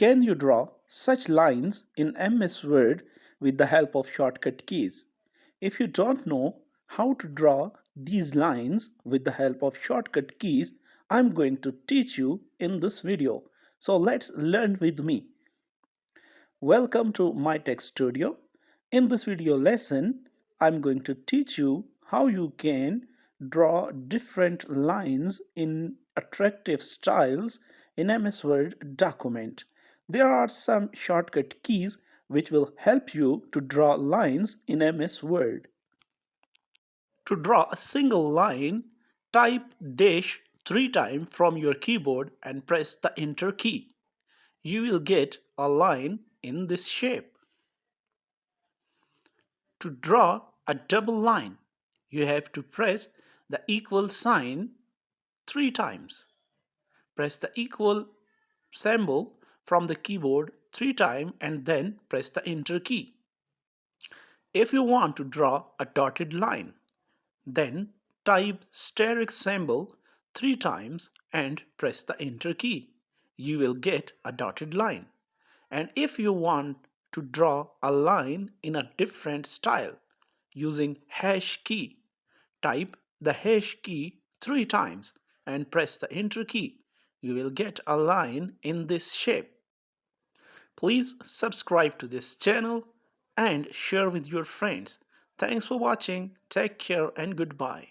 Can you draw such lines in MS Word with the help of shortcut keys? If you don't know how to draw these lines with the help of shortcut keys, I'm going to teach you in this video. So let's learn with me. Welcome to my tech studio. In this video lesson, I'm going to teach you how you can draw different lines in attractive styles in MS Word document. There are some shortcut keys which will help you to draw lines in MS Word. To draw a single line, type dash 3 times from your keyboard and press the enter key. You will get a line in this shape. To draw a double line, you have to press the equal sign 3 times. Press the equal symbol from the keyboard 3 times and then press the enter key. If you want to draw a dotted line, then type steric symbol 3 times and press the enter key. You will get a dotted line. And if you want to draw a line in a different style using hash key, type the hash key 3 times and press the enter key. You will get a line in this shape. Please subscribe to this channel and share with your friends. Thanks for watching. Take care and goodbye.